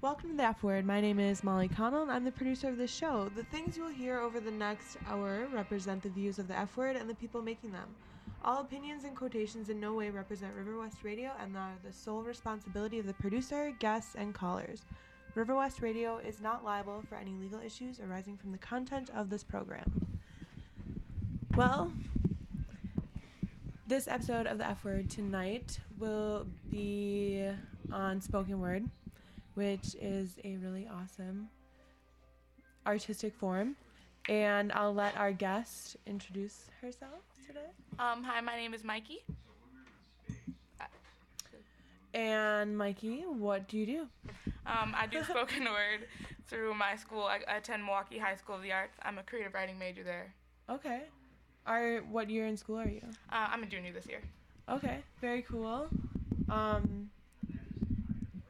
Welcome to the F Word. My name is Molly Connell, and I'm the producer of this show. The things you'll hear over the next hour represent the views of the F Word and the people making them. All opinions and quotations in no way represent River West Radio and are the sole responsibility of the producer, guests, and callers. River West Radio is not liable for any legal issues arising from the content of this program. Well, this episode of the F Word tonight will be on spoken word, which is a really awesome artistic form. And I'll let our guest introduce herself today. Hi, my name is Mikey. And Mikey, what do you do? I do spoken word through my school. I attend Milwaukee High School of the Arts. I'm a creative writing major there. Okay. What year in school are you? I'm a junior this year. Okay, very cool.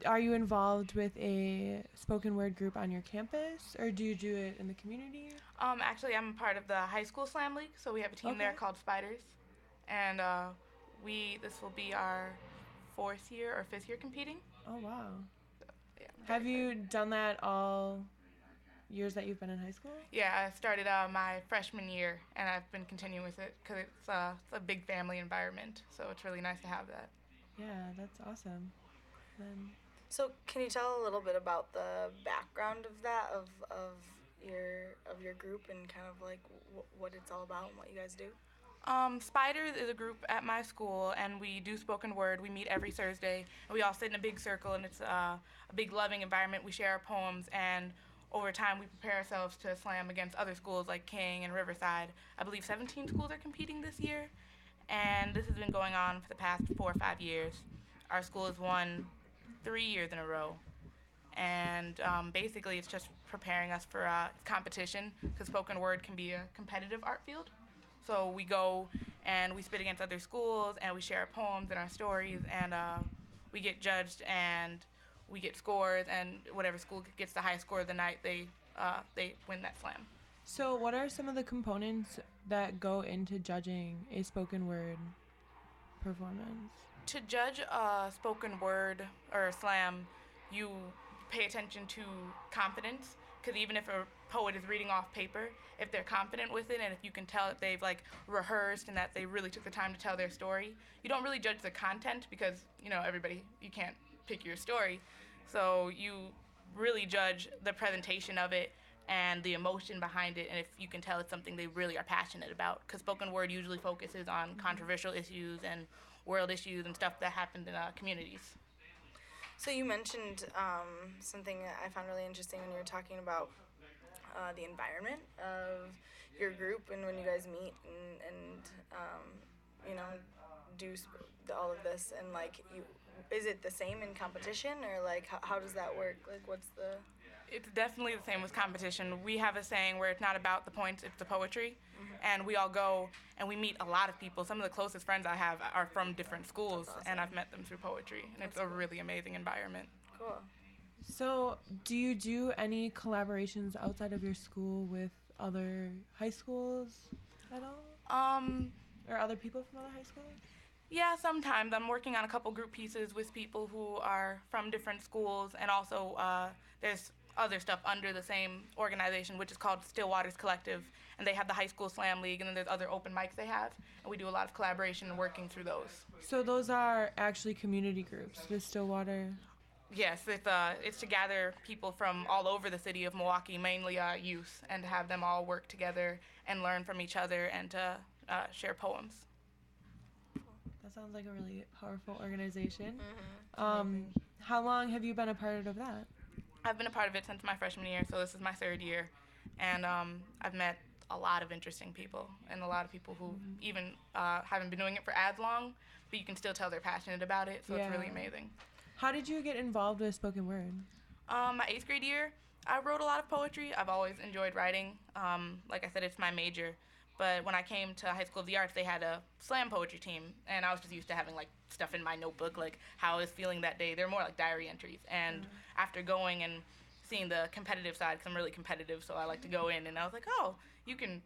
Are you involved with a spoken word group on your campus, or do you do it in the community? Actually, I'm a part of the high school slam league, so we have a team there called Spiders, and this will be our 4th year or 5th year competing. Oh wow! So, yeah, have you done that all years that you've been in high school? Yeah, I started my freshman year, and I've been continuing with it because it's a big family environment, so it's really nice to have that. Yeah, that's awesome. Then. So can you tell a little bit about the background of that, of your group, and kind of like what it's all about and what you guys do? Spiders is a group at my school, and we do spoken word. We meet every Thursday, and we all sit in a big circle, and it's a big loving environment. We share our poems, and over time we prepare ourselves to slam against other schools like King and Riverside. I believe 17 schools are competing this year, and this has been going on for the past 4 or 5 years. Our school has won 3 years in a row, and basically it's just preparing us for competition, because spoken word can be a competitive art field. So we go and we spit against other schools, and we share our poems and our stories, and we get judged and we get scores, and whatever school gets the highest score of the night, they win that slam. So what are some of the components that go into judging a spoken word performance? To judge a spoken word or a slam, you pay attention to confidence, because even if a poet is reading off paper, if they're confident with it and if you can tell that they've rehearsed and that they really took the time to tell their story, you don't really judge the content, because you can't pick your story, so you really judge the presentation of it and the emotion behind it, and if you can tell it's something they really are passionate about, because spoken word usually focuses on controversial issues and world issues and stuff that happened in communities. So you mentioned something that I found really interesting when you were talking about the environment of your group, and when you guys meet and do all of this, and is it the same in competition, or how does that work? What's the... It's definitely the same with competition. We have a saying where it's not about the points, it's the poetry. And we all go and we meet a lot of people. Some of the closest friends I have are from different schools, awesome. And I've met them through poetry. And it's a really amazing environment. Cool. So do you do any collaborations outside of your school with other high schools at all? Or other people from other high schools? Yeah, sometimes. I'm working on a couple group pieces with people who are from different schools, and also there's other stuff under the same organization, which is called Stillwaters Collective, and they have the high school slam league, and then there's other open mics they have, and we do a lot of collaboration and working through those. So those are actually community groups, the Stillwater? Yes, it's to gather people from all over the city of Milwaukee, mainly youth, and to have them all work together and learn from each other and to share poems. That sounds like a really powerful organization. Mm-hmm. How long have you been a part of that? I've been a part of it since my freshman year, so this is my 3rd year, and I've met a lot of interesting people, and a lot of people who even haven't been doing it for as long, but you can still tell they're passionate about it, so It's really amazing. How did you get involved with spoken word? My 8th grade year, I wrote a lot of poetry. I've always enjoyed writing. Like I said, it's my major. But when I came to High School of the Arts, they had a slam poetry team, and I was just used to having stuff in my notebook, how I was feeling that day. They're more like diary entries. And after going and seeing the competitive side, because I'm really competitive, so I like to go in, and I was like, oh, you can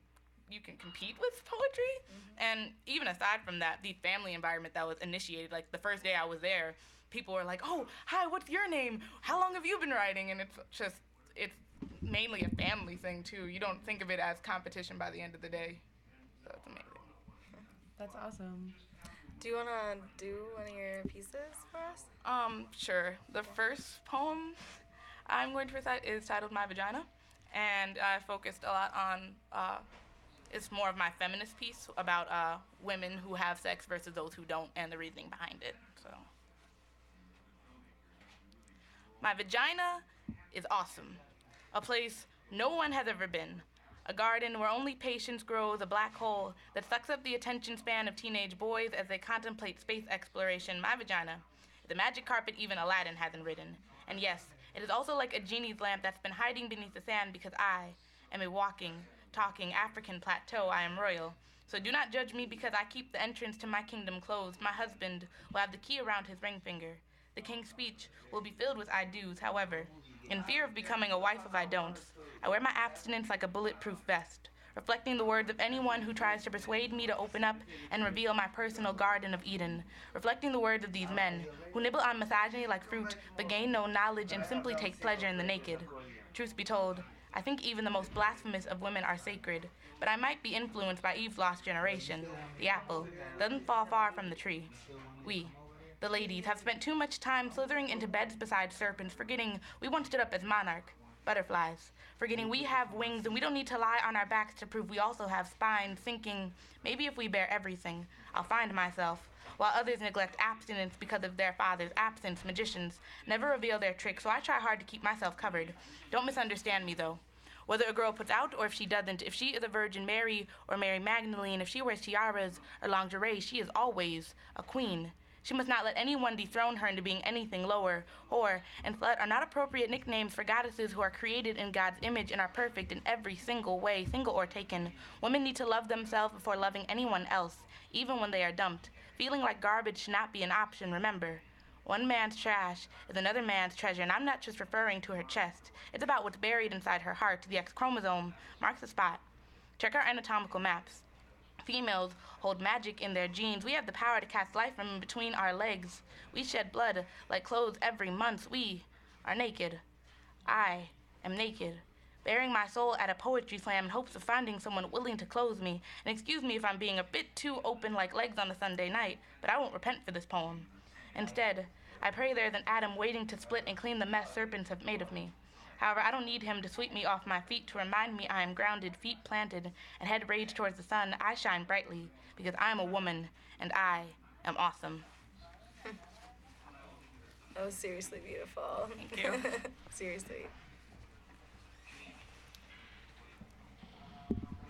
compete with poetry? And even aside from that, the family environment that was initiated, the first day I was there, people are like, oh, hi, what's your name? How long have you been writing? And it's mainly a family thing, too. You don't think of it as competition by the end of the day. So it's amazing. That's awesome. Do you want to do one of your pieces for us? Sure. The first poem I'm going to recite is titled My Vagina, and I focused a lot on, it's more of my feminist piece about women who have sex versus those who don't and the reasoning behind it. So, my vagina is awesome, a place no one has ever been. A garden where only patience grows, a black hole that sucks up the attention span of teenage boys as they contemplate space exploration. My vagina is a magic carpet even Aladdin hasn't ridden. And yes, it is also like a genie's lamp that's been hiding beneath the sand because I am a walking, talking African plateau. I am royal. So do not judge me because I keep the entrance to my kingdom closed. My husband will have the key around his ring finger. The king's speech will be filled with I do's. However, in fear of becoming a wife if I don't, I wear my abstinence like a bulletproof vest, reflecting the words of anyone who tries to persuade me to open up and reveal my personal Garden of Eden, reflecting the words of these men who nibble on misogyny like fruit but gain no knowledge and simply take pleasure in the naked. Truth be told, I think even the most blasphemous of women are sacred, but I might be influenced by Eve's lost generation. The apple doesn't fall far from the tree. We, the ladies, have spent too much time slithering into beds beside serpents, forgetting we once stood up as monarch, butterflies, forgetting we have wings and we don't need to lie on our backs to prove we also have spines, thinking maybe if we bear everything, I'll find myself, while others neglect abstinence because of their father's absence. Magicians never reveal their tricks, so I try hard to keep myself covered. Don't misunderstand me, though. Whether a girl puts out or if she doesn't, if she is a Virgin Mary or Mary Magdalene, if she wears tiaras or lingerie, she is always a queen. She must not let anyone dethrone her into being anything lower. Whore and slut are not appropriate nicknames for goddesses who are created in God's image and are perfect in every single way, single or taken. Women need to love themselves before loving anyone else, even when they are dumped. Feeling like garbage should not be an option, remember. One man's trash is another man's treasure, and I'm not just referring to her chest. It's about what's buried inside her heart. The X chromosome marks the spot. Check our anatomical maps. Females hold magic in their genes. We have the power to cast life from between our legs. We shed blood like clothes every month. We are naked. I am naked, bearing my soul at a poetry slam in hopes of finding someone willing to clothe me. And excuse me if I'm being a bit too open like legs on a Sunday night, but I won't repent for this poem. Instead, I pray there's an atom waiting to split and clean the mess serpents have made of me. However, I don't need him to sweep me off my feet to remind me I am grounded, feet planted, and head raised towards the sun. I shine brightly because I am a woman, and I am awesome. That was seriously beautiful. Thank you. Seriously.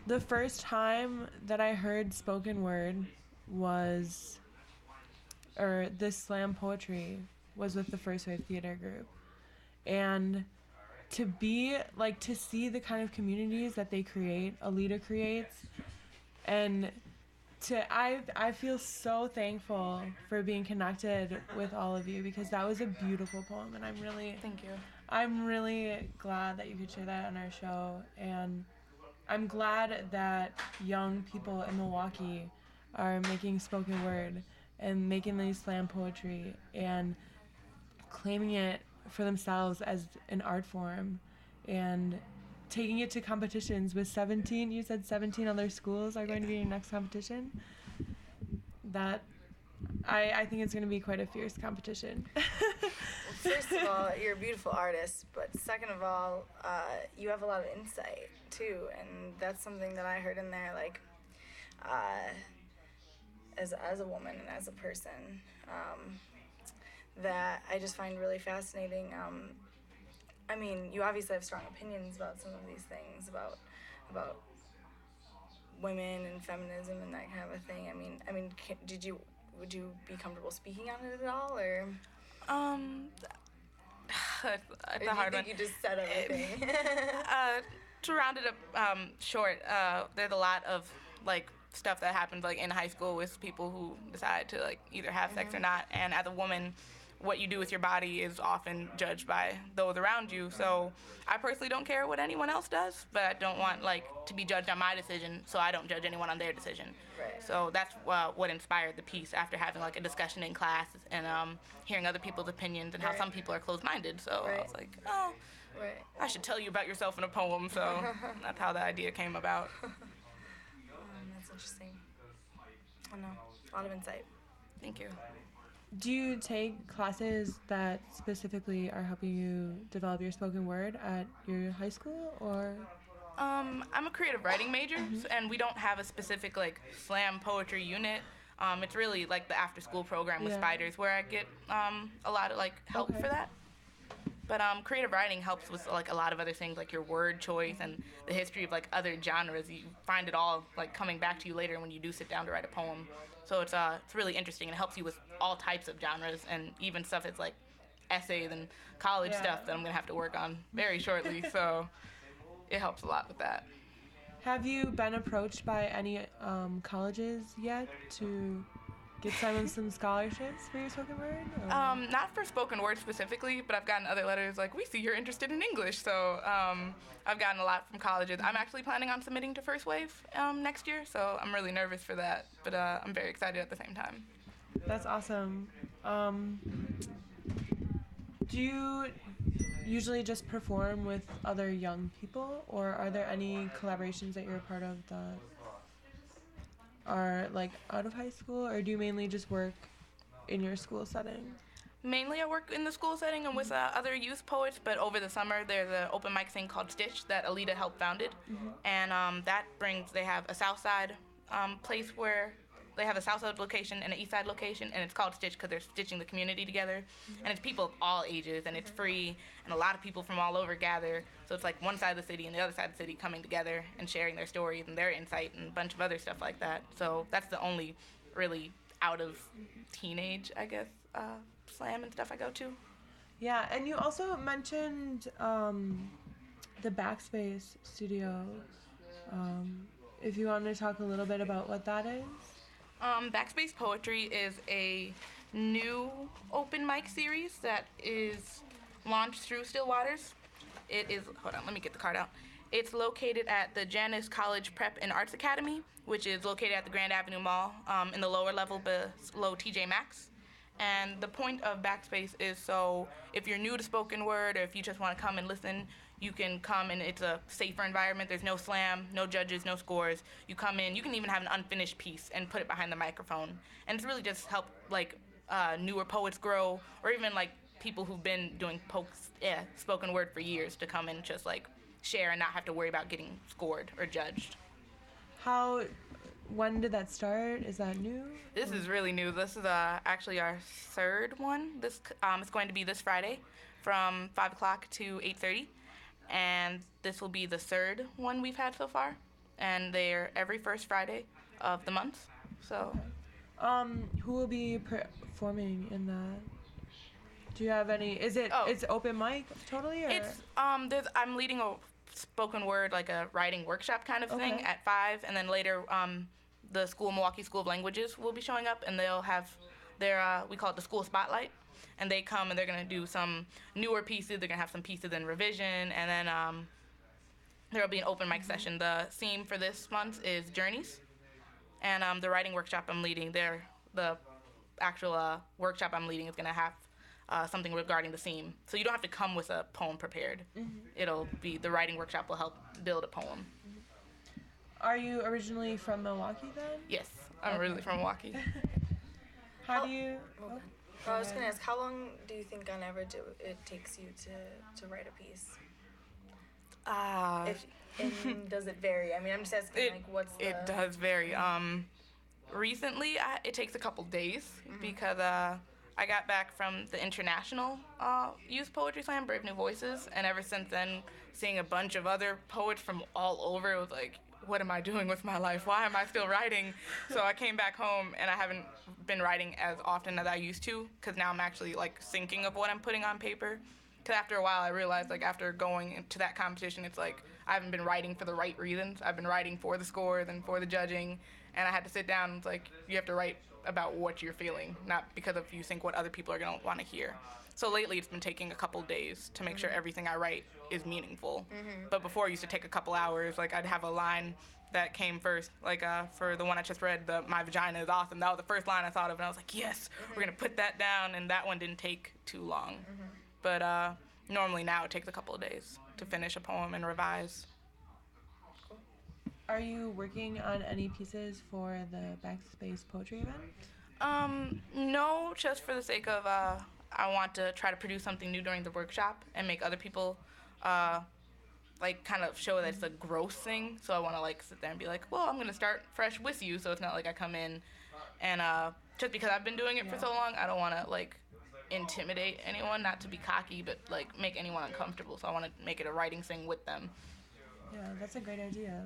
The first time that I heard spoken word was, or this slam poetry was with the First Wave Theater Group. And to see the kind of communities that they create, Alita creates, and I feel so thankful for being connected with all of you because that was a beautiful poem, and Thank you. I'm really glad that you could share that on our show, and I'm glad that young people in Milwaukee are making spoken word and making these slam poetry and claiming it for themselves as an art form and taking it to competitions with 17, you said 17 other schools are going to be in your next competition. That I think it's going to be quite a fierce competition. Well, first of all, you're a beautiful artist, but second of all, you have a lot of insight too, and that's something that I heard in there, like, as a woman and as a person, that I just find really fascinating. I mean, you obviously have strong opinions about some of these things, about women and feminism and that kind of a thing. I mean, would you be comfortable speaking on it at all, or? It's a hard one. You just said everything. To round it up short, there's a lot of like stuff that happens like in high school with people who decide to like either have sex or not. And as a woman, what you do with your body is often judged by those around you. So I personally don't care what anyone else does, but I don't want like to be judged on my decision, so I don't judge anyone on their decision. Right. So that's what inspired the piece after having like a discussion in class and hearing other people's opinions and how Right. some people are closed-minded. So I Right. was like, oh, Right. I should tell you about yourself in a poem. So that's how the idea came about. That's interesting. I don't know. A lot of insight. Thank you. Do you take classes that specifically are helping you develop your spoken word at your high school, or? I'm a creative writing major, and we don't have a specific like slam poetry unit. It's really like the after-school program with Yeah. Spiders, where I get a lot of like help Okay. for that. But creative writing helps with like a lot of other things, like your word choice and the history of like other genres. You find it all like coming back to you later when you do sit down to write a poem. So it's really interesting, and it helps you with all types of genres, and even stuff that's like essays and college Yeah. stuff that I'm gonna have to work on very shortly. So it helps a lot with that. Have you been approached by any colleges yet to get some scholarships for your spoken word? Or? Not for spoken word specifically, but I've gotten other letters like, we see you're interested in English. So I've gotten a lot from colleges. I'm actually planning on submitting to First Wave next year, so I'm really nervous for that, but I'm very excited at the same time. That's awesome. Do you usually just perform with other young people, or are there any collaborations that you're a part of that are like out of high school, or do you mainly just work in your school setting? Mainly I work in the school setting and with other youth poets, but over the summer there's an open mic thing called Stitch that Alita helped founded, and they have a South Side place where they have a South Side location and an East Side location, and it's called Stitch because they're stitching the community together, and it's people of all ages, and it's free, and a lot of people from all over gather, so it's like one side of the city and the other side of the city coming together and sharing their stories and their insight and a bunch of other stuff like that. So that's the only really out of teenage, I guess, slam and stuff I go to. Yeah, and you also mentioned the Backspace Studio. If you want to talk a little bit about what that is. Backspace Poetry is a new open mic series that is launched through Stillwaters. It is, hold on, let me get the card out. It's located at the Janus College Prep and Arts Academy, which is located at the Grand Avenue Mall in the lower level below TJ Maxx. And the point of Backspace is so if you're new to spoken word or if you just want to come and listen, you can come and it's a safer environment. There's no slam, no judges, no scores. You come in, you can even have an unfinished piece and put it behind the microphone. And it's really just help like newer poets grow, or even like people who've been doing spoken word for years to come and just like share and not have to worry about getting scored or judged. When did that start? Is that new? This is really new. This is actually our third one. This it's going to be this Friday from 5 o'clock to 8:30. And this will be the third one we've had so far, and they're every first Friday of the month. So, who will be performing in that? Do you have any? Is it it's open mic totally? Or? It's I'm leading a spoken word like a writing workshop kind of thing at 5, and then later the Milwaukee School of Languages will be showing up, and they'll have their we call it the School Spotlight. And they come and they're going to do some newer pieces. They're going to have some pieces in revision. And then there will be an open mic session. The theme for this month is Journeys. And the writing workshop I'm leading, the actual workshop I'm leading is going to have something regarding the theme. So you don't have to come with a poem prepared. It'll be, the writing workshop will help build a poem. Are you originally from Milwaukee then? Yes, I'm originally from Milwaukee. How do you... I was going to ask, how long do you think on average it takes you to write a piece? And does it vary? I mean, I'm just asking, what's the... It does vary. Recently, it takes a couple days because I got back from the International Youth Poetry Slam, Brave New Voices, and ever since then, seeing a bunch of other poets from all over, it was like, what am I doing with my life? Why am I still writing? So I came back home, and I haven't been writing as often as I used to, because now I'm actually like thinking of what I'm putting on paper. Because after a while, I realized, like, after going into that competition, it's like I haven't been writing for the right reasons. I've been writing for the scores and for the judging, and I had to sit down and it's like, you have to write about what you're feeling, not because of you think what other people are going to want to hear. So lately it's been taking a couple days to make sure everything I write is meaningful. But before it used to take a couple hours. Like I'd have a line that came first, like for the one I just read, my vagina is awesome. That was the first line I thought of, and I was like, yes, we're going to put that down, and that one didn't take too long. But normally now it takes a couple of days to finish a poem and revise. Are you working on any pieces for the Backspace Poetry event? No, just for the sake of I want to try to produce something new during the workshop and make other people like kind of show that it's a gross thing. So I want to like sit there and be like, well, I'm gonna start fresh with you. So it's not like I come in and just because I've been doing it for so long, I don't want to like intimidate anyone, not to be cocky, but like make anyone uncomfortable. So I want to make it a writing thing with them. Yeah, that's a great idea.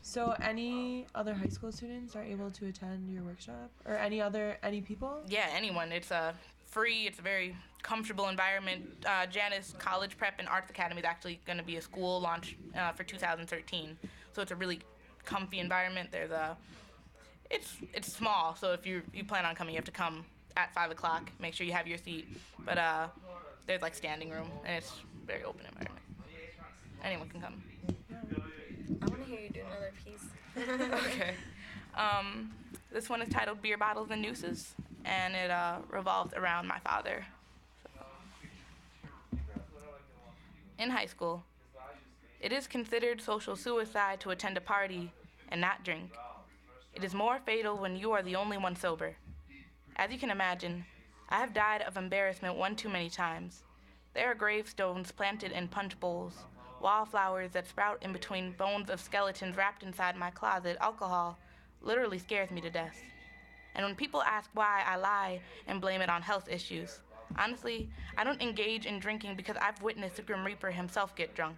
So any other high school students are able to attend your workshop, or any people? Yeah, anyone. It's free. It's a very comfortable environment. Janus College Prep and Arts Academy is actually going to be a school launch for 2013. So it's a really comfy environment. There's it's small. So if you plan on coming, you have to come at 5 o'clock. Make sure you have your seat. But there's like standing room, and it's a very open environment. Anyone can come. I want to hear you do another piece. Okay. This one is titled Beer Bottles and Nooses, and it revolves around my father. In high school, it is considered social suicide to attend a party and not drink. It is more fatal when you are the only one sober. As you can imagine, I have died of embarrassment one too many times. There are gravestones planted in punch bowls, wallflowers that sprout in between bones of skeletons wrapped inside my closet. Alcohol literally scares me to death. And when people ask why, I lie and blame it on health issues. Honestly, I don't engage in drinking because I've witnessed the Grim Reaper himself get drunk.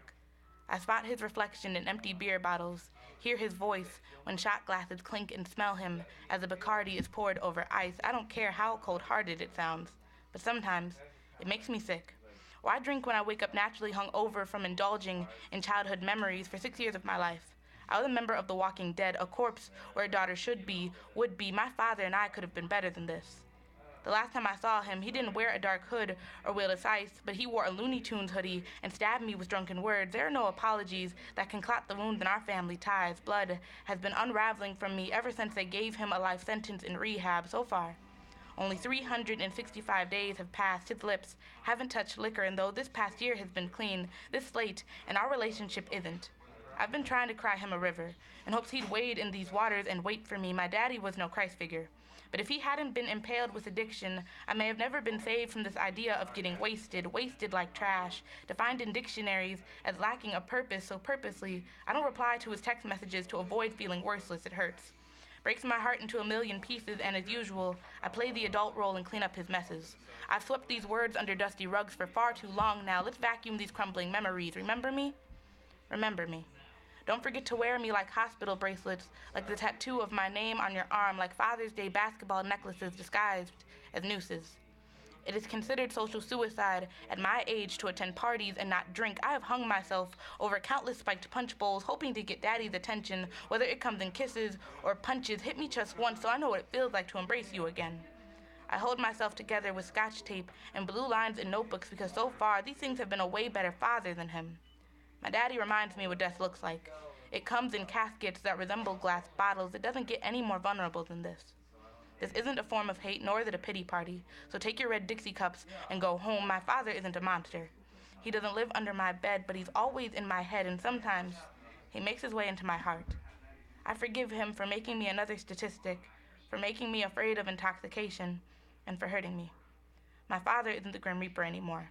I spot his reflection in empty beer bottles, hear his voice when shot glasses clink, and smell him as a Bacardi is poured over ice. I don't care how cold-hearted it sounds, but sometimes it makes me sick. Why drink when I wake up naturally hungover from indulging in childhood memories for 6 years of my life? I was a member of The Walking Dead, a corpse where a daughter should be, would be. My father and I could have been better than this. The last time I saw him, he didn't wear a dark hood or wield a scythe, but he wore a Looney Tunes hoodie and stabbed me with drunken words. There are no apologies that can clot the wounds in our family ties. Blood has been unraveling from me ever since they gave him a life sentence in rehab. So far, only 365 days have passed. His lips haven't touched liquor, and though this past year has been clean, this slate and our relationship isn't. I've been trying to cry him a river in hopes he'd wade in these waters and wait for me. My daddy was no Christ figure. But if he hadn't been impaled with addiction, I may have never been saved from this idea of getting wasted like trash, defined in dictionaries as lacking a purpose, so purposely, I don't reply to his text messages to avoid feeling worthless. It hurts. Breaks my heart into a million pieces, and as usual, I play the adult role and clean up his messes. I've swept these words under dusty rugs for far too long now. Let's vacuum these crumbling memories. Remember me? Remember me. Don't forget to wear me like hospital bracelets, like the tattoo of my name on your arm, like Father's Day basketball necklaces disguised as nooses. It is considered social suicide at my age to attend parties and not drink. I have hung myself over countless spiked punch bowls, hoping to get daddy's attention, whether it comes in kisses or punches. Hit me just once so I know what it feels like to embrace you again. I hold myself together with scotch tape and blue lines in notebooks because so far these things have been a way better father than him. My daddy reminds me what death looks like. It comes in caskets that resemble glass bottles. It doesn't get any more vulnerable than this. This isn't a form of hate, nor is it a pity party. So take your red Dixie cups and go home. My father isn't a monster. He doesn't live under my bed, but he's always in my head, and sometimes he makes his way into my heart. I forgive him for making me another statistic, for making me afraid of intoxication, and for hurting me. My father isn't the Grim Reaper anymore.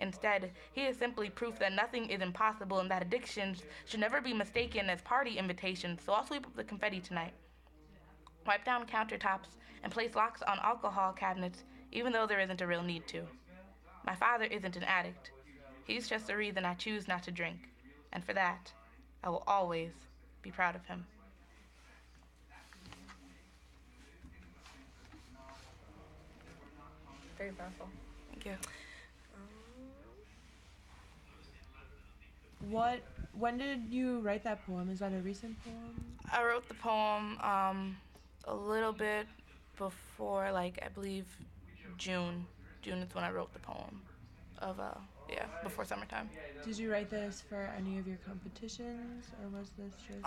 Instead, he is simply proof that nothing is impossible and that addictions should never be mistaken as party invitations, so I'll sweep up the confetti tonight. Wipe down countertops and place locks on alcohol cabinets, even though there isn't a real need to. My father isn't an addict. He's just the reason I choose not to drink, and for that, I will always be proud of him. Very powerful. Thank you. When did you write that poem? Is that a recent poem? I wrote the poem a little bit before, like, I believe June. June is when I wrote the poem of, before summertime. Did you write this for any of your competitions, or was this just...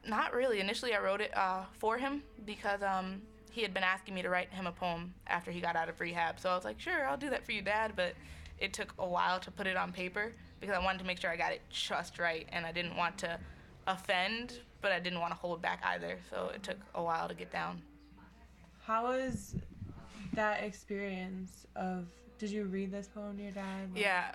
Not really. Initially, I wrote it for him because he had been asking me to write him a poem after he got out of rehab. So I was like, sure, I'll do that for you, Dad. But it took a while to put it on paper because I wanted to make sure I got it just right, and I didn't want to offend, but I didn't want to hold back either. So it took a while to get down. How was that experience of... Did you read this poem to your dad? Yeah,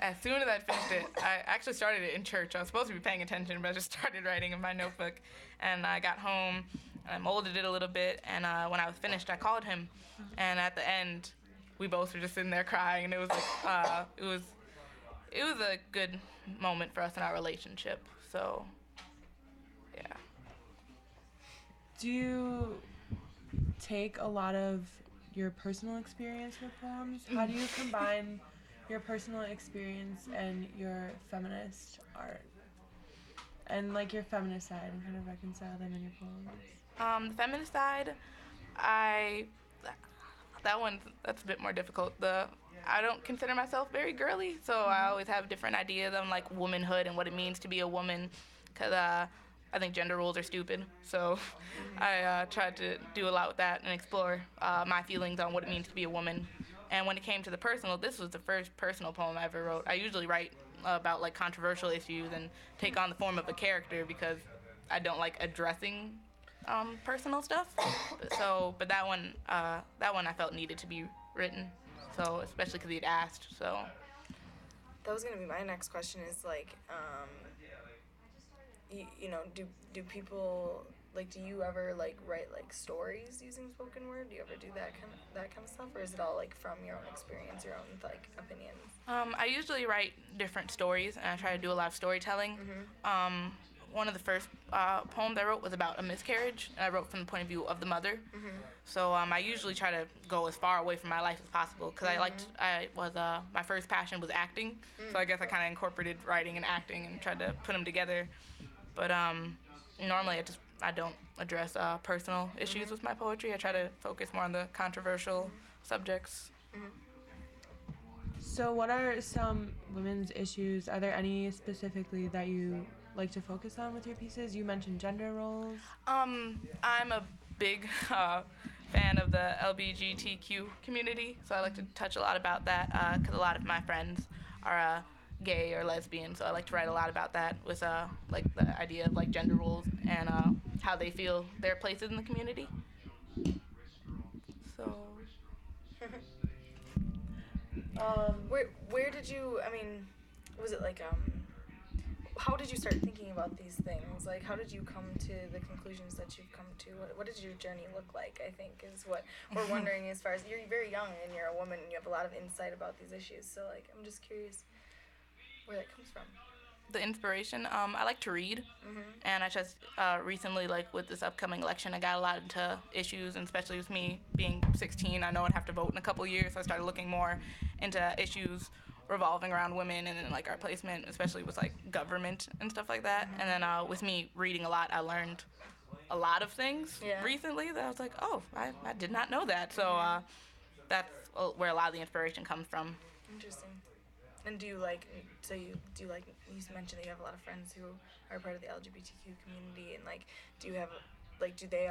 as soon as I finished it, I actually started it in church. I was supposed to be paying attention, but I just started writing in my notebook. And I got home, and I molded it a little bit, and when I was finished, I called him. And at the end, we both were just sitting there crying, and it was like, it was a good moment for us in our relationship. So, yeah. Do you take a lot of your personal experience with poems? How do you combine your personal experience and your feminist art? And like your feminist side, and kind of reconcile them in your poems? The feminist side, that's a bit more difficult. I don't consider myself very girly, so I always have different ideas on like womanhood and what it means to be a woman, because I think gender roles are stupid. So I tried to do a lot with that and explore my feelings on what it means to be a woman. And when it came to the personal, this was the first personal poem I ever wrote. I usually write about like controversial issues and take on the form of a character because I don't like addressing personal stuff. But that one I felt needed to be written. So especially because he'd asked. So that was gonna be my next question. Is like, you know, do people like? Do you ever like write like stories using spoken word? Do you ever do that kind of stuff, or is it all like from your own experience, your own like opinions? I usually write different stories, and I try to do a lot of storytelling. Mm-hmm. One of the first poems I wrote was about a miscarriage, and I wrote from the point of view of the mother. Mm-hmm. So I usually try to go as far away from my life as possible because my first passion was acting. Mm-hmm. So I guess I kind of incorporated writing and acting and tried to put them together. But normally I don't address personal issues with my poetry. I try to focus more on the controversial subjects. Mm-hmm. So what are some women's issues? Are there any specifically that you like to focus on with your pieces? You mentioned gender roles. I'm a big fan of the LGBTQ community, so I like to touch a lot about that because a lot of my friends are gay or lesbian, so I like to write a lot about that with like the idea of like gender roles and how they feel their places in the community. So where did you, I mean, was it like how did you start thinking about these things? Like, how did you come to the conclusions that you've come to? What did your journey look like, I think, is what we're wondering as far as, you're very young and you're a woman and you have a lot of insight about these issues. So, like, I'm just curious where that comes from. The inspiration, I like to read, and I just recently, like, with this upcoming election, I got a lot into issues, and especially with me being 16, I know I'd have to vote in a couple of years, so I started looking more into issues revolving around women and then like our placement, especially with like government and stuff like that. And then with me reading a lot, I learned a lot of things recently that I was like, oh, I did not know that. So that's where a lot of the inspiration comes from. Interesting. And do you like, so you mentioned that you have a lot of friends who are part of the LGBTQ community, and like, do you have, like, do they,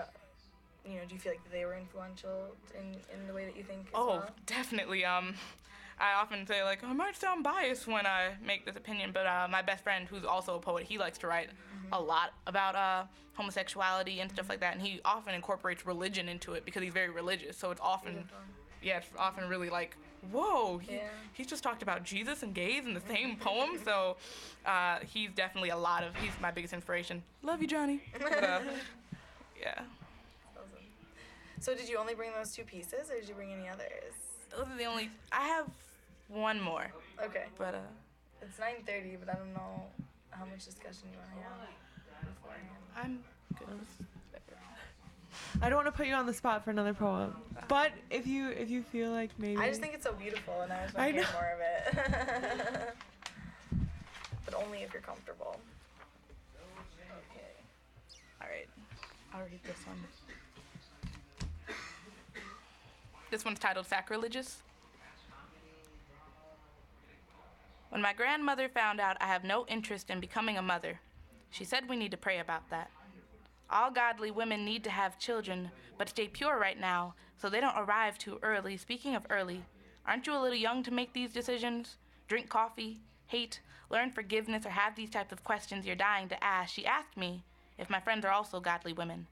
you know, do you feel like they were influential in the way that you think as well? Definitely. I often say, like, I might sound biased when I make this opinion, but my best friend, who's also a poet, he likes to write a lot about homosexuality and stuff like that, and he often incorporates religion into it because he's very religious, so it's often, it's often really like, whoa, he's just talked about Jesus and gays in the same poem, so he's definitely he's my biggest inspiration. Love you, Johnny. But, yeah. Awesome. So did you only bring those two pieces, or did you bring any others? Those are the only, I have one more. Okay. But it's 9:30, but I don't know how much discussion you want to have beforehand. I'm good. I don't want to put you on the spot for another poem, but if you feel like maybe. I just think it's so beautiful, and I just want to hear more of it. but only if you're comfortable. Okay. All right, I'll read this one. This one's titled Sacrilegious. When my grandmother found out I have no interest in becoming a mother, she said we need to pray about that. All godly women need to have children, but stay pure right now so they don't arrive too early. Speaking of early, aren't you a little young to make these decisions? Drink coffee, hate, learn forgiveness, or have these types of questions you're dying to ask. She asked me if my friends are also godly women.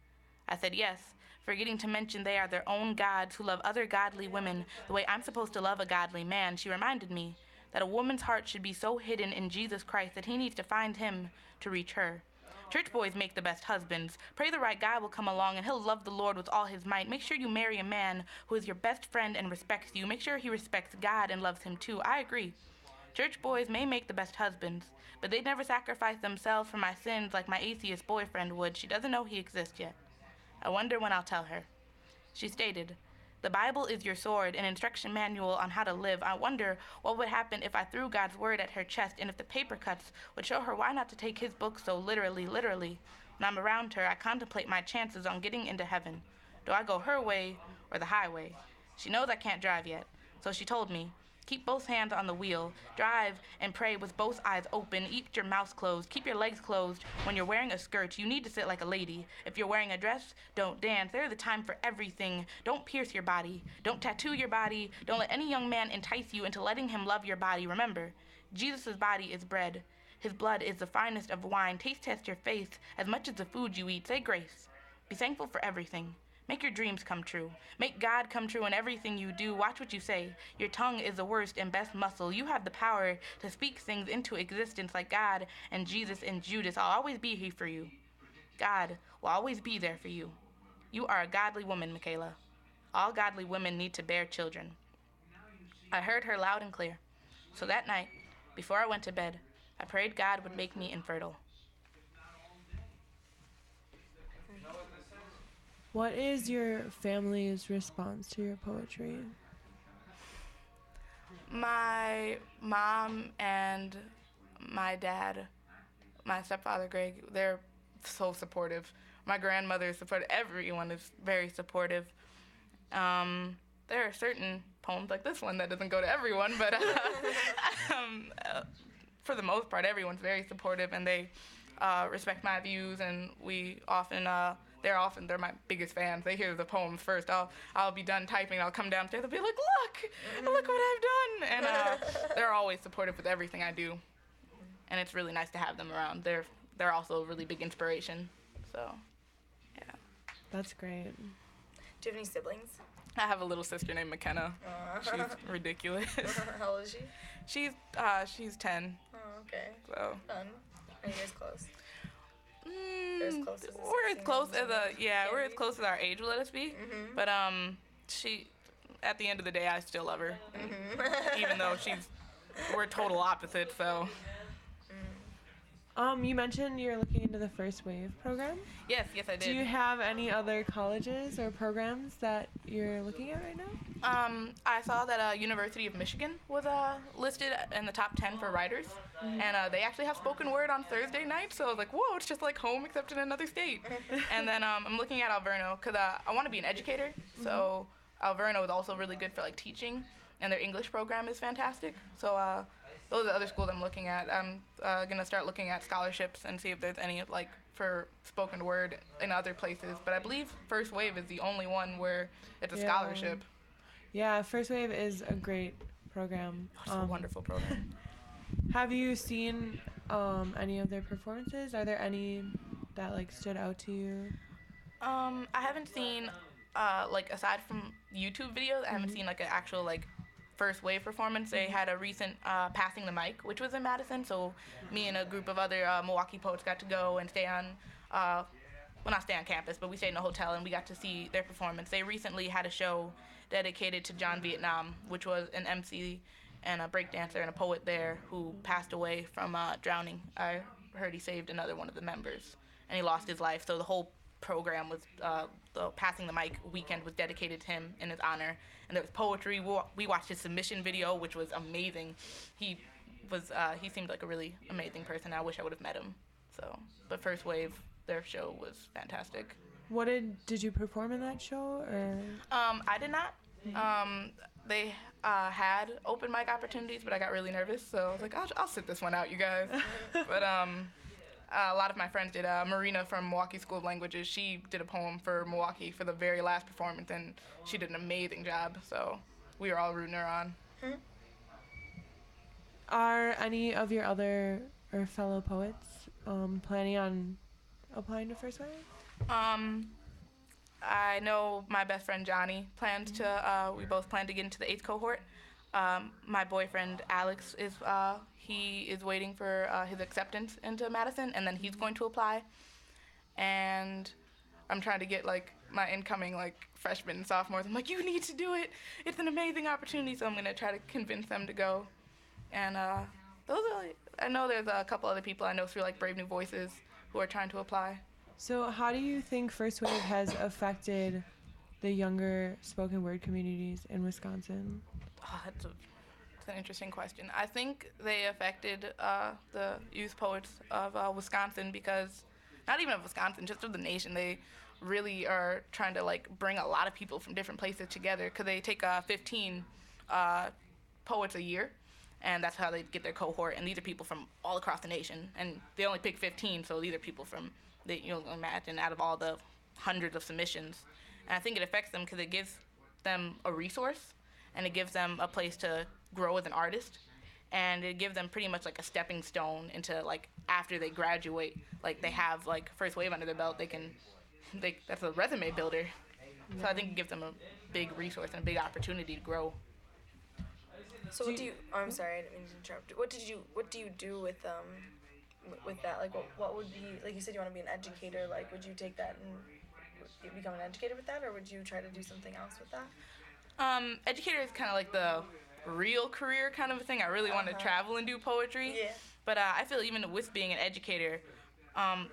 I said yes, forgetting to mention they are their own gods who love other godly women the way I'm supposed to love a godly man. She reminded me that a woman's heart should be so hidden in Jesus Christ that he needs to find him to reach her. Church boys make the best husbands. Pray the right guy will come along and he'll love the Lord with all his might. Make sure you marry a man who is your best friend and respects you. Make sure he respects God and loves him too. I agree. Church boys may make the best husbands, but they'd never sacrifice themselves for my sins like my atheist boyfriend would. She doesn't know he exists yet. I wonder when I'll tell her. She stated, "The Bible is your sword, an instruction manual on how to live. I wonder what would happen if I threw God's word at her chest and if the paper cuts would show her why not to take his book so literally. When I'm around her, I contemplate my chances on getting into heaven. Do I go her way or the highway?" She knows I can't drive yet, so she told me, "Keep both hands on the wheel. Drive and pray with both eyes open. Eat your mouth closed. Keep your legs closed. When you're wearing a skirt, you need to sit like a lady. If you're wearing a dress, don't dance. There's a time for everything. Don't pierce your body. Don't tattoo your body. Don't let any young man entice you into letting him love your body. Remember, Jesus' body is bread. His blood is the finest of wine. Taste test your faith as much as the food you eat. Say grace. Be thankful for everything. Make your dreams come true. Make God come true in everything you do. Watch what you say. Your tongue is the worst and best muscle. You have the power to speak things into existence like God and Jesus and Judas. I'll always be here for you. God will always be there for you. You are a godly woman, Michaela. All godly women need to bear children." I heard her loud and clear. So that night, before I went to bed, I prayed God would make me infertile. What is your family's response to your poetry? My mom and my dad, my stepfather Greg, they're so supportive. My grandmother is supportive. Everyone is very supportive. There are certain poems like this one that doesn't go to everyone, but for the most part, everyone's very supportive and they respect my views, and we often they're my biggest fans. They hear the poems first. I'll be done typing. I'll come downstairs. They'll be like, look what I've done. And they're always supportive with everything I do. And it's really nice to have them around. They're also a really big inspiration. So, yeah. That's great. Do you have any siblings? I have a little sister named McKenna. She's ridiculous. How old is she? She's 10. Oh, okay. So. Fun. Are you guys close? As close as we're as close as we're as close as our age will let us be. Mm-hmm. But she, at the end of the day, I still love her, even though we're total opposites. So. You mentioned you're looking into the First Wave program. Yes, I did. Do you have any other colleges or programs that you're looking at right now? I saw that University of Michigan was listed in the top 10 for writers, and they actually have spoken word on Thursday night. So I was like, whoa, it's just like home except in another state. And then I'm looking at Alverno because I want to be an educator. So Alverno is also really good for like teaching, and their English program is fantastic. So. Those are the other schools I'm looking at. I'm gonna start looking at scholarships and see if there's any like for spoken word in other places. But I believe First Wave is the only one where it's a scholarship. Yeah, First Wave is a great program. It's a wonderful program. Have you seen any of their performances? Are there any that like stood out to you? I haven't seen like aside from YouTube videos, I haven't seen like an actual like First Wave performance. They had a recent Passing the Mic, which was in Madison, so me and a group of other Milwaukee poets got to go and stay on, well, not stay on campus, but we stayed in a hotel and we got to see their performance. They recently had a show dedicated to John Vietnam, which was an MC and a breakdancer and a poet there who passed away from drowning. I heard he saved another one of the members, and he lost his life, so the whole program was, the Passing the Mic weekend was dedicated to him in his honor. And there was poetry. We watched his submission video, which was amazing. He was he seemed like a really amazing person. I wish I would have met him. So, but First Wave, their show was fantastic. What did you perform in that show, or? I did not. They had open mic opportunities, but I got really nervous, so I was like, I'll sit this one out, you guys. But a lot of my friends did. Marina from Milwaukee School of Languages, she did a poem for Milwaukee for the very last performance, and she did an amazing job. So we were all rooting her on. Are any of your other or fellow poets planning on applying to First Wave? I know my best friend Johnny plans to. We both plan to get into the 8th cohort. My boyfriend Alex he is waiting for his acceptance into Madison, and then he's going to apply. And I'm trying to get like my incoming like freshmen and sophomores. I'm like, you need to do it. It's an amazing opportunity. So I'm gonna try to convince them to go. And I know there's a couple other people I know through like Brave New Voices who are trying to apply. So how do you think First Wave has affected the younger spoken word communities in Wisconsin? Oh, that's an interesting question. I think they affected the youth poets of Wisconsin because, not even of Wisconsin, just of the nation. They really are trying to like bring a lot of people from different places together because they take 15 poets a year, and that's how they get their cohort. And these are people from all across the nation, and they only pick 15, so these are people from imagine out of all the hundreds of submissions. And I think it affects them because it gives them a resource, and it gives them a place to grow as an artist, and it gives them pretty much like a stepping stone into like after they graduate, like they have like First Wave under their belt, that's a resume builder. So I think it gives them a big resource and a big opportunity to grow. So I'm sorry, I didn't mean to interrupt. What do you do with that? Like what would be, like you said you want to be an educator, like would you take that and become an educator with that, or would you try to do something else with that? Educator is kind of like the real career kind of a thing. I really want to travel and do poetry. Yeah. But I feel even with being an educator,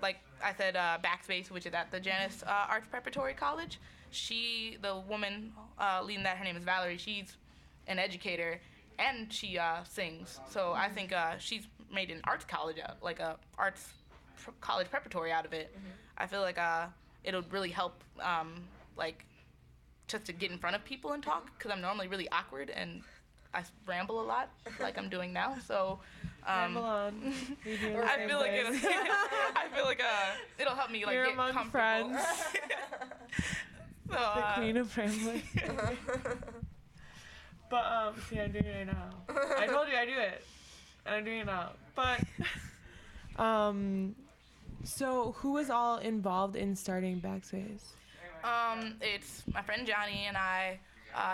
like I said, Backspace, which is at the Janus Arts Preparatory College, the woman leading that, her name is Valerie, she's an educator and she sings. So I think she's made an arts college out, like a arts college preparatory out of it. I feel like it'll really help like just to get in front of people and talk, because I'm normally really awkward and I ramble a lot like I'm doing now. So Ramble on. I feel like it'll help me like You're get among comfortable. friends. So, The queen of rambling. But see, I'm doing it right now. I told you I do it. I'm doing it now. But so who was all involved in starting Backspace? It's my friend Johnny and I,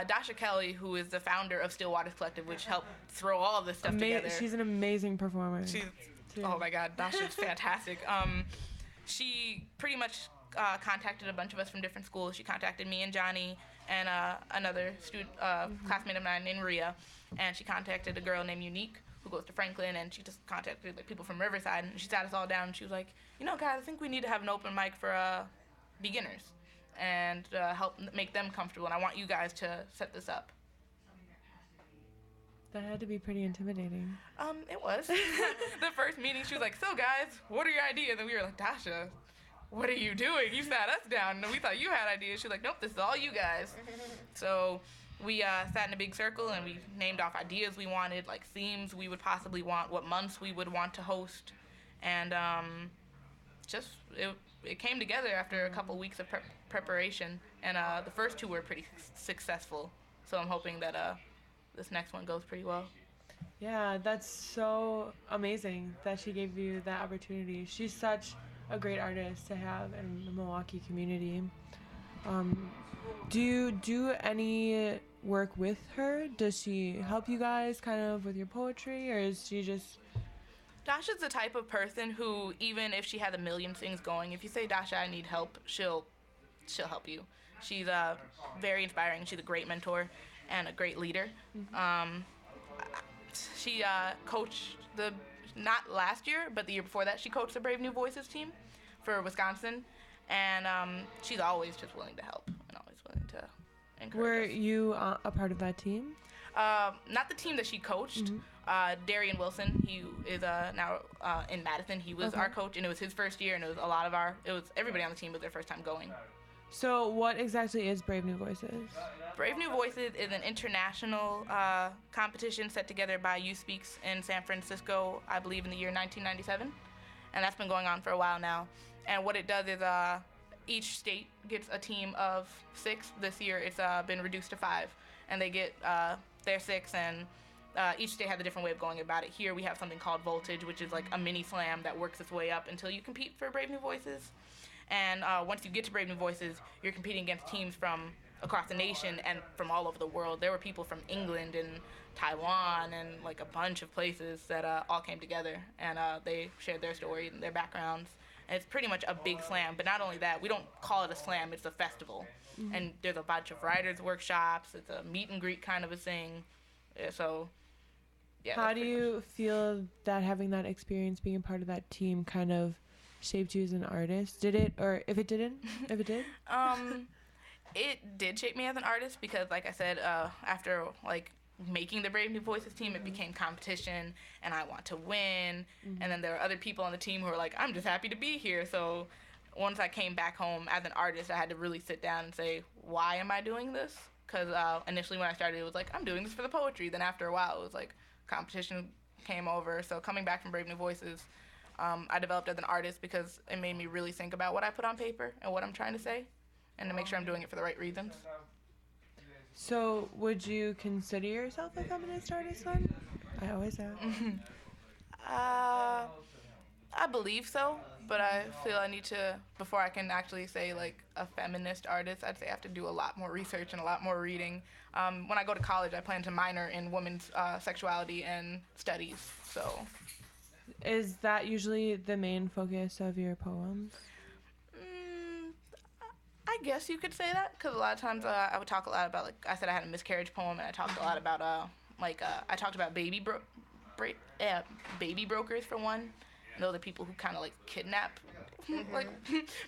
Dasha Kelly, who is the founder of Still Waters Collective, which helped throw all of this stuff together. She's an amazing performer. Oh my God, Dasha's fantastic. She pretty much contacted a bunch of us from different schools. She contacted me and Johnny and another classmate of mine named Rhea, and she contacted a girl named Unique who goes to Franklin, and she just contacted like people from Riverside, and she sat us all down and she was like, guys, I think we need to have an open mic for beginners and help make them comfortable, and I want you guys to set this up. That had to be pretty intimidating. It was. The first meeting, she was like, so guys, what are your ideas? And we were like, Dasha, what are you doing? You sat us down, and we thought you had ideas. She was like, nope, this is all you guys. So we sat in a big circle, and we named off ideas we wanted, like themes we would possibly want, what months we would want to host, and it came together after a couple weeks of preparation, and the first two were pretty successful. So I'm hoping that this next one goes pretty well. Yeah, that's so amazing that she gave you that opportunity. She's such a great artist to have in the Milwaukee community. Do you do any work with her? Does she help you guys kind of with your poetry, or is she just... Dasha's the type of person who, even if she has a million things going, if you say, Dasha, I need help, she'll help you. She's very inspiring. She's a great mentor and a great leader. She coached not last year, but the year before that, she coached the Brave New Voices team for Wisconsin, and she's always just willing to help and always willing to encourage Were us. you a part of that team? Not the team that she coached, Darian Wilson, he is now in Madison. He was our coach, and it was his first year, and it was everybody on the team was their first time going. So what exactly is Brave New Voices? Brave New Voices is an international competition set together by You Speaks in San Francisco, I believe in the year 1997, and that's been going on for a while now. And what it does is each state gets a team of 6. This year it's been reduced to 5, and they get their 6, and each state has a different way of going about it. Here we have something called Voltage, which is like a mini slam that works its way up until you compete for Brave New Voices. And once you get to Brave New Voices, you're competing against teams from across the nation and from all over the world. There were people from England and Taiwan and like a bunch of places that all came together, and they shared their story and their backgrounds. And it's pretty much a big slam, but not only that, we don't call it a slam, it's a festival. Mm-hmm. And there's a bunch of writers' workshops, it's a meet and greet kind of a thing. Yeah, how do you feel that having that experience, being a part of that team, kind of shaped you as an artist? Did it, or if it didn't, if it did? It did shape me as an artist because, like I said, after like making the Brave New Voices team, it became competition, and I want to win. Mm-hmm. And then there were other people on the team who were like, I'm just happy to be here. So once I came back home as an artist, I had to really sit down and say, why am I doing this? Because initially when I started, it was like, I'm doing this for the poetry. Then after a while, it was like competition came over. So coming back from Brave New Voices, I developed as an artist because it made me really think about what I put on paper and what I'm trying to say, and to make sure I'm doing it for the right reasons. So would you consider yourself a feminist artist then? I always have. I believe so, but I feel I need to, before I can actually say like a feminist artist, I'd say I have to do a lot more research and a lot more reading. When I go to college, I plan to minor in women's sexuality and studies, so. Is that usually the main focus of your poems? I guess you could say that, because a lot of times I would talk a lot about, like I said, I had a miscarriage poem, and I talked a lot about, I talked about baby brokers for one, and those are people who kind of like kidnap like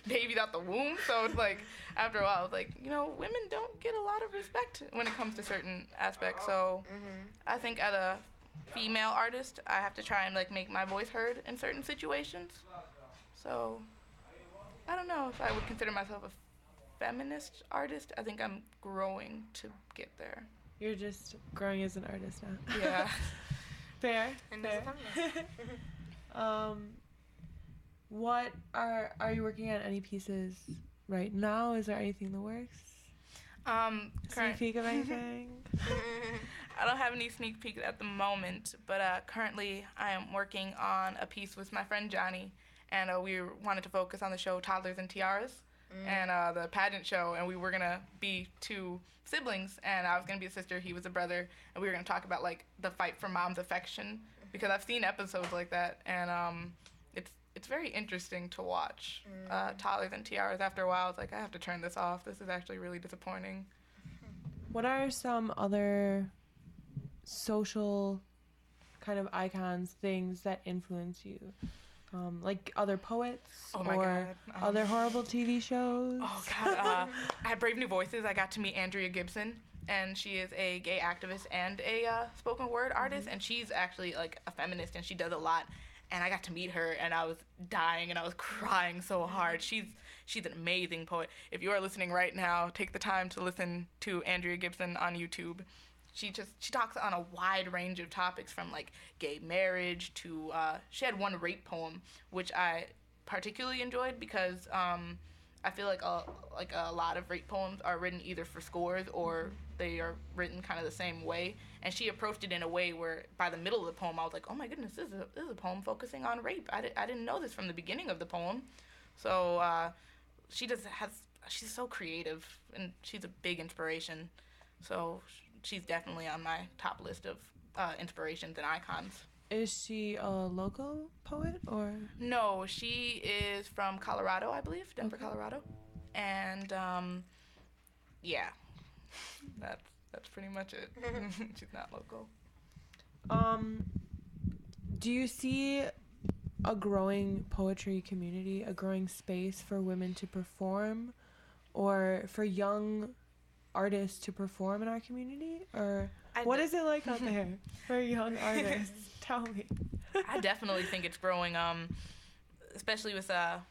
babies out the womb. So it's like after a while, I was like, women don't get a lot of respect when it comes to certain aspects. So I think as a female artist, I have to try and like make my voice heard in certain situations. So I don't know if I would consider myself a feminist artist. I think I'm growing to get there. You're just growing as an artist now. Yeah. Fair. And fair. as a feminist. What are you working on any pieces right now? Is there anything in the works? Sneak peek of anything? I don't have any sneak peeks at the moment, but currently I am working on a piece with my friend Johnny, and we wanted to focus on the show Toddlers and Tiaras and the pageant show, and we were gonna be 2 siblings, and I was gonna be a sister, he was a brother, and we were gonna talk about like the fight for mom's affection, because I've seen episodes like that, and it's very interesting to watch. Toddlers and Tiaras. After a while, it's like, I have to turn this off. This is actually really disappointing. What are some other social kind of icons, things that influence you? Like other poets or other horrible TV shows? Oh, God. At Brave New Voices, I got to meet Andrea Gibson, and she is a gay activist and a spoken word artist, and she's actually like a feminist, and she does a lot. And I got to meet her, and I was dying, and I was crying so hard. She's an amazing poet. If you are listening right now, take the time to listen to Andrea Gibson on YouTube. She talks on a wide range of topics, from like gay marriage to she had one rape poem, which I particularly enjoyed because I feel like a lot of rape poems are written either for scores or they are written kind of the same way. And she approached it in a way where by the middle of the poem, I was like, oh my goodness, this is a poem focusing on rape. I didn't know this from the beginning of the poem. So she's so creative, and she's a big inspiration. So she's definitely on my top list of inspirations and icons. Is she a local poet or? No, she is from Colorado, I believe, Denver, Colorado. And yeah, that's pretty much it. She's not local. Do you see a growing poetry community, a growing space for women to perform, or for young artists to perform in our community, or I what d- is it like out there for young artists? Tell me. I definitely think it's growing, especially with at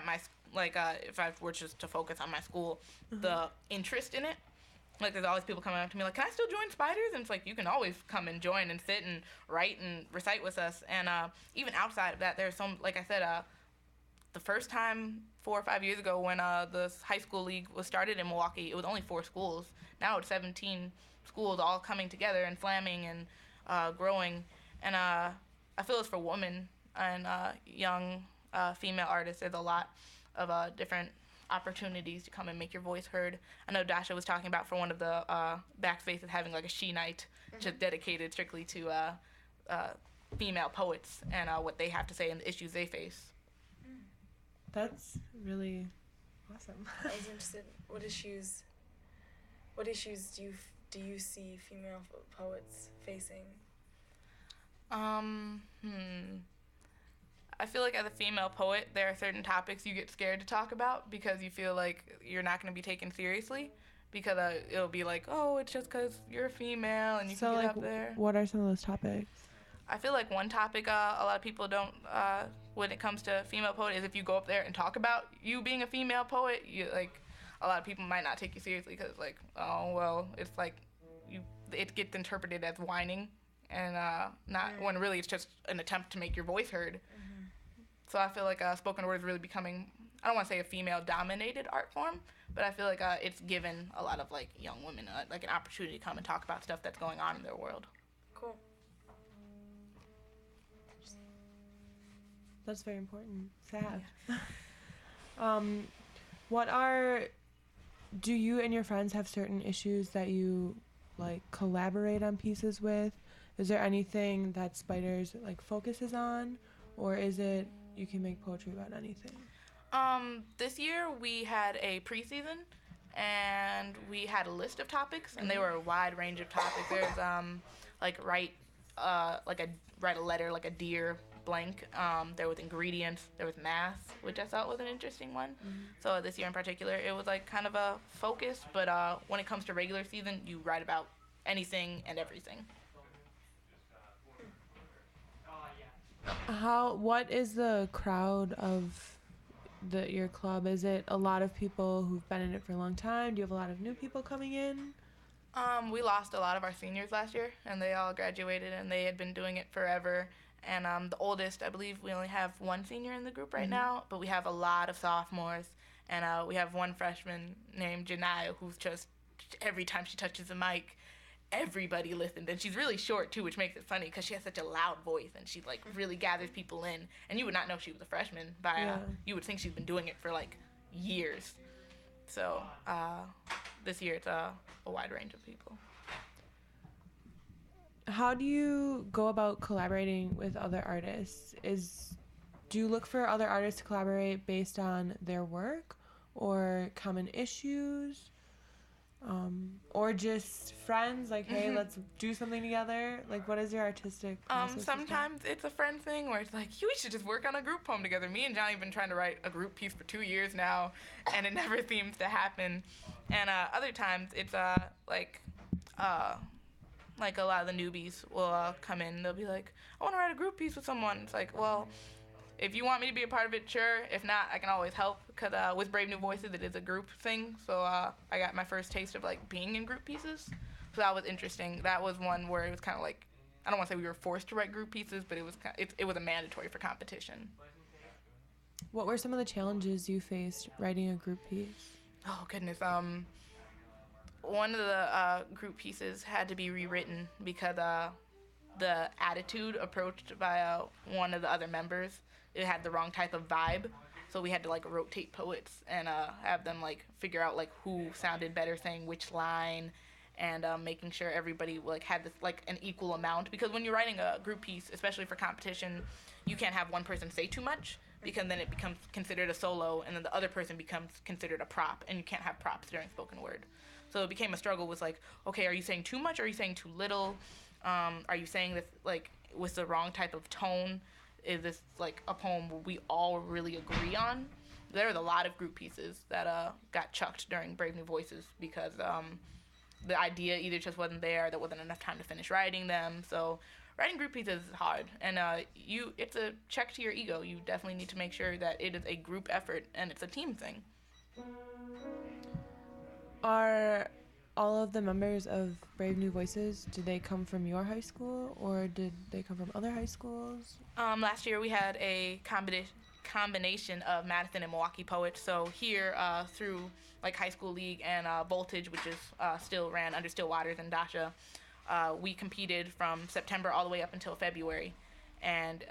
my if I were just to focus on my school, the interest in it. Like, there's always people coming up to me like, "Can I still join Spiders?" And it's like, you can always come and join and sit and write and recite with us. And even outside of that, there's some, like I said, the first time 4 or 5 years ago when the high school league was started in Milwaukee, it was only 4 schools. Now it's 17 schools all coming together and slamming and growing. And I feel it's for women and young female artists. There's a lot of different opportunities to come and make your voice heard. I know Dasha was talking about for one of the backspaces having like a she night, just dedicated strictly to female poets and what they have to say and the issues they face. That's really awesome. I was interested. What issues do you see female poets facing? I feel like as a female poet, there are certain topics you get scared to talk about because you feel like you're not going to be taken seriously, because it'll be like, oh, it's just because you're a female and you can get up there. What are some of those topics? I feel like one topic a lot of people don't, when it comes to female poet, is if you go up there and talk about you being a female poet, a lot of people might not take you seriously because, like, oh, well, it's like it gets interpreted as whining and not when really it's just an attempt to make your voice heard. So I feel like spoken word is really becoming, I don't want to say a female-dominated art form, but I feel like it's given a lot of like young women like an opportunity to come and talk about stuff that's going on in their world. Cool. That's very important to have. Yeah. Do you and your friends have certain issues that you like collaborate on pieces with? Is there anything that Spiders like focuses on, or is it you can make poetry about anything? This year we had a preseason, and we had a list of topics, and they were a wide range of topics. There's write a letter like a dear blank. There was ingredients. There was math, which I thought was an interesting one. So this year in particular, it was like kind of a focus. But when it comes to regular season, you write about anything and everything. What is the crowd of your club? Is it a lot of people who've been in it for a long time? Do you have a lot of new people coming in? We lost a lot of our seniors last year, and they all graduated, and they had been doing it forever. And the oldest, I believe, we only have one senior in the group right now, but we have a lot of sophomores, and we have one freshman named Janaya, who's just, every time she touches the mic, everybody listens. And she's really short too, which makes it funny because she has such a loud voice, and she like really gathers people in. And you would not know she was a freshman you would think she's been doing it for like years. So this year it's a wide range of people. How do you go about collaborating with other artists? Do you look for other artists to collaborate based on their work or common issues? Or just friends, like, hey, let's do something together? Like, what is your artistic process? Sometimes it's a friend thing where it's like, we should just work on a group poem together. Me and Johnny have been trying to write a group piece for 2 years now, and it never seems to happen. And other times it's like a lot of the newbies will come in. They'll be like, I want to write a group piece with someone. It's like, well, if you want me to be a part of it, sure. If not, I can always help, because with Brave New Voices, it is a group thing. So I got my first taste of like being in group pieces. So that was interesting. That was one where it was kind of like, I don't want to say we were forced to write group pieces, but it was a mandatory for competition. What were some of the challenges you faced writing a group piece? Oh goodness. One of the group pieces had to be rewritten because the attitude approached by one of the other members, it had the wrong type of vibe. So we had to like rotate poets and have them like figure out like who sounded better saying which line, and making sure everybody like had this like an equal amount, because when you're writing a group piece, especially for competition, you can't have one person say too much, because then it becomes considered a solo, and then the other person becomes considered a prop, and you can't have props during spoken word. So it became a struggle with like, okay, are you saying too much? Or are you saying too little? Are you saying this like with the wrong type of tone? Is this like a poem we all really agree on? there was a lot of group pieces that got chucked during Brave New Voices because the idea either just wasn't there, wasn't enough time to finish writing them. So writing group pieces is hard, and it's a check to your ego. You definitely need to make sure that it is a group effort and it's a team thing. Are all of the members of Brave New Voices, did they come from your high school, or did they come from other high schools? Last year we had a combination of Madison and Milwaukee poets. So here through like High School League and Voltage, which is still ran under Still Waters and Dasha, we competed from September all the way up until February. And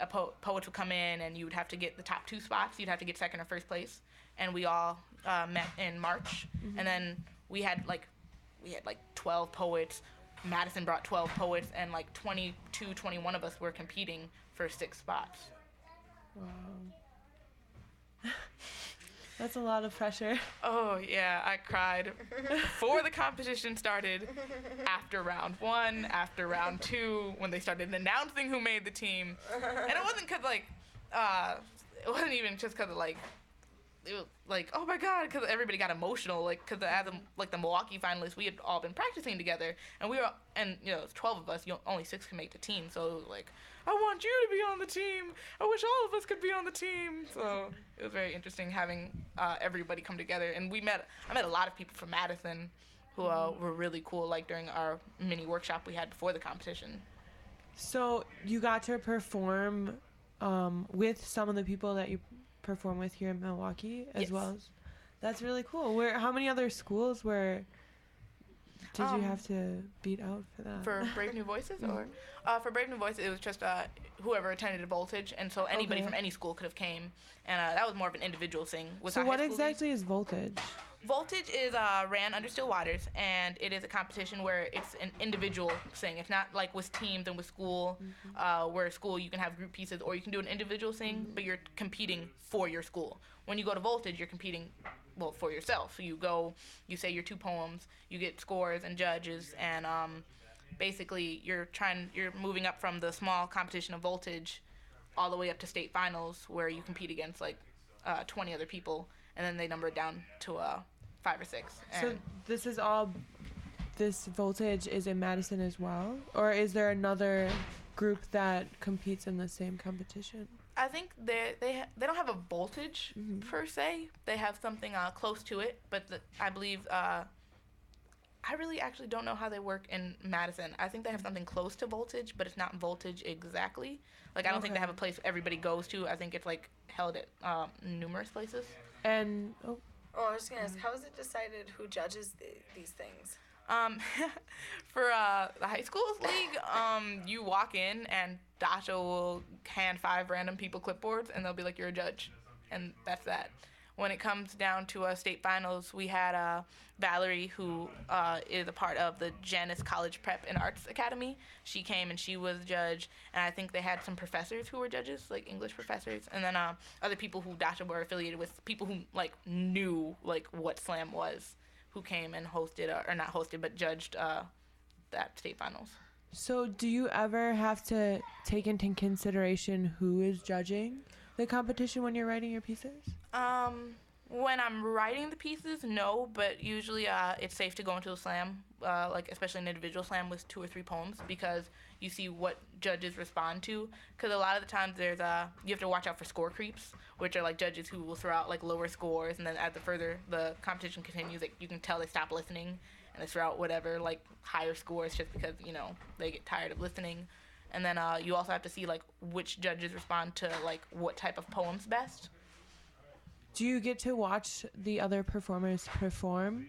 poets would come in, and you would have to get the top 2 spots. You'd have to get second or first place. And we all met in March. Mm-hmm. And then we had like 12 poets. Madison brought 12 poets, and like 22, 21 of us were competing for 6 spots. Wow. That's a lot of pressure. Oh, yeah, I cried before the competition started, after round 1, after round 2, when they started announcing who made the team. And it wasn't because, like, it wasn't even just because of, like, it was like, oh my God, because everybody got emotional, like, because as the Milwaukee finalists, we had all been practicing together, and it's 12 of us, only 6 can make the team, so it was like, I want you to be on the team. I wish all of us could be on the team. So it was very interesting having everybody come together, and I met a lot of people from Madison who were really cool, like during our mini workshop we had before the competition. So you got to perform with some of the people that you perform with here in Milwaukee as yes. well as that's really cool. How many other schools did you have to beat out for that? For Brave New Voices? Or for Brave New Voices, it was just whoever attended Voltage, and so anybody from any school could have came, and that was more of an individual thing. So what exactly is Voltage? Voltage is ran under Still Waters, and it is a competition where it's an individual thing. It's not like with teams and with school, where school you can have group pieces or you can do an individual thing, but you're competing for your school. When you go to Voltage, you're competing, well, for yourself. So you say your 2 poems, you get scores and judges, and basically you're moving up from the small competition of Voltage all the way up to state finals, where you compete against like 20 other people, and then they number it down to 5 or 6. So this Voltage is in Madison as well, or is there another group that competes in the same competition? I think they don't have a Voltage per se. They have something close to it, but I believe I really actually don't know how they work in Madison. I think they have something close to Voltage, but it's not Voltage exactly. Like, I don't think they have a place everybody goes to. I think it's like held at numerous places. And I was just gonna ask, how is it decided who judges these things? For the high schools league, you walk in and Dasha will hand 5 random people clipboards, and they'll be like, you're a judge, and that's that. When it comes down to state finals, we had Valerie, who is a part of the Janus College Prep and Arts Academy. She came and she was judge, and I think they had some professors who were judges, like English professors, and then other people who Dasha were affiliated with, people who like knew like what slam was, who came and hosted, or not hosted, but judged that state finals. So do you ever have to take into consideration who is judging the competition when you're writing your pieces? When I'm writing the pieces, no, but usually it's safe to go into a slam, like especially an individual slam with 2 or 3 poems, because you see what judges respond to. Because a lot of the times you have to watch out for score creeps, which are like judges who will throw out like lower scores, and then as the competition continues, like, you can tell they stop listening and they throw out whatever like higher scores just because they get tired of listening. And then you also have to see like which judges respond to like what type of poems best. Do you get to watch the other performers perform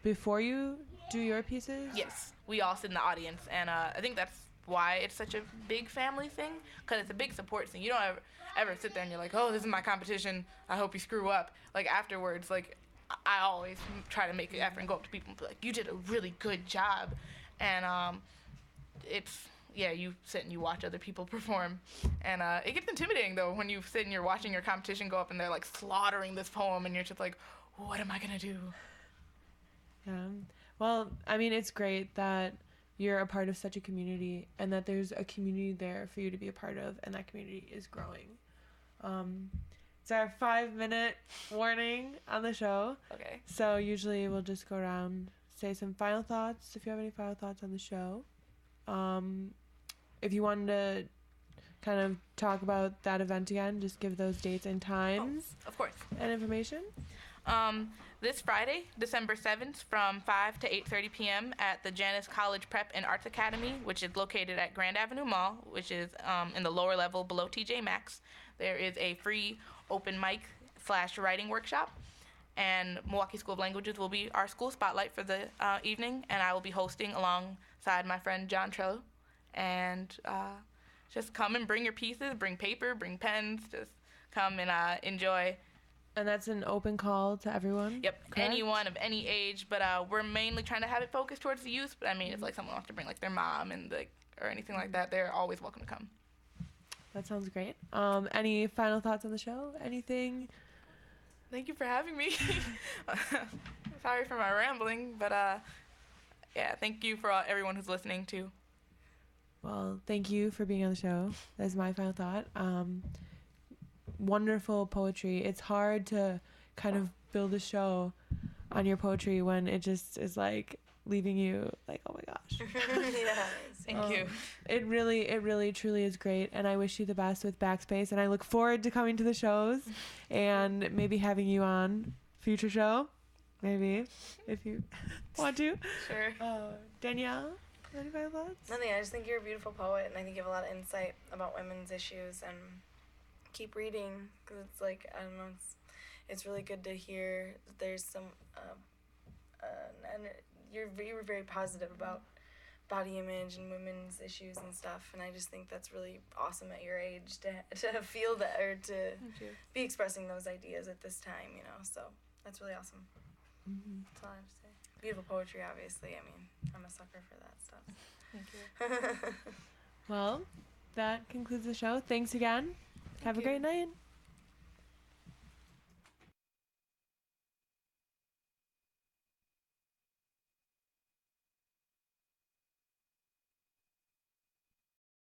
before you do your pieces? Yes, we all sit in the audience, and I think that's why it's such a big family thing, because it's a big support thing. You don't ever sit there and you're like, oh, this is my competition, I hope you screw up. Like afterwards, like I always try to make an effort and go up to people and be like, you did a really good job. And you sit and you watch other people perform. And it gets intimidating, though, when you sit and you're watching your competition go up and they're, like, slaughtering this poem, and you're just like, what am I going to do? Yeah. Well, I mean, it's great that you're a part of such a community and that there's a community there for you to be a part of, and that community is growing. It's our 5-minute warning on the show. Okay. So usually we'll just go around, say some final thoughts, if you have any final thoughts on the show. If you wanted to kind of talk about that event again, just give those dates and times. Of course. And information. This Friday, December 7th, from 5 to 8:30 p.m. at the Janus College Prep and Arts Academy, which is located at Grand Avenue Mall, which is in the lower level below TJ Maxx. There is a free open mic / writing workshop, and Milwaukee School of Languages will be our school spotlight for the evening, and I will be hosting alongside my friend John Trello. And just come and bring your pieces, bring paper, bring pens, just come and enjoy. And that's an open call to everyone? Yep, correct? anyone of any age, but we're mainly trying to have it focused towards the youth. But I mean, if like someone wants to bring like their mom and or anything like that, they're always welcome to come. That sounds great. Any final thoughts on the show? Anything? Thank you for having me. Sorry for my rambling, but yeah, thank you for everyone who's listening too. Well, thank you for being on the show. That's my final thought. Wonderful poetry. It's hard to kind of build a show on your poetry when it just is like leaving you like, oh my gosh. Yes. Thank you. It really truly is great, and I wish you the best with Backspace, and I look forward to coming to the shows and maybe having you on future show, maybe, if you want to. Sure. Danielle, any final thoughts? Nothing. I just think you're a beautiful poet, and I think you have a lot of insight about women's issues. And keep reading, because it's like, I don't know, it's really good to hear that there's some and you were very positive about body image and women's issues and stuff, and I just think that's really awesome at your age to feel that, or to be expressing those ideas at this time, you know. So that's really awesome. That's all I have to say. Beautiful poetry, obviously. I mean, I'm a sucker for that stuff. Thank you. Well, that concludes the show. Thanks again. Have a great night.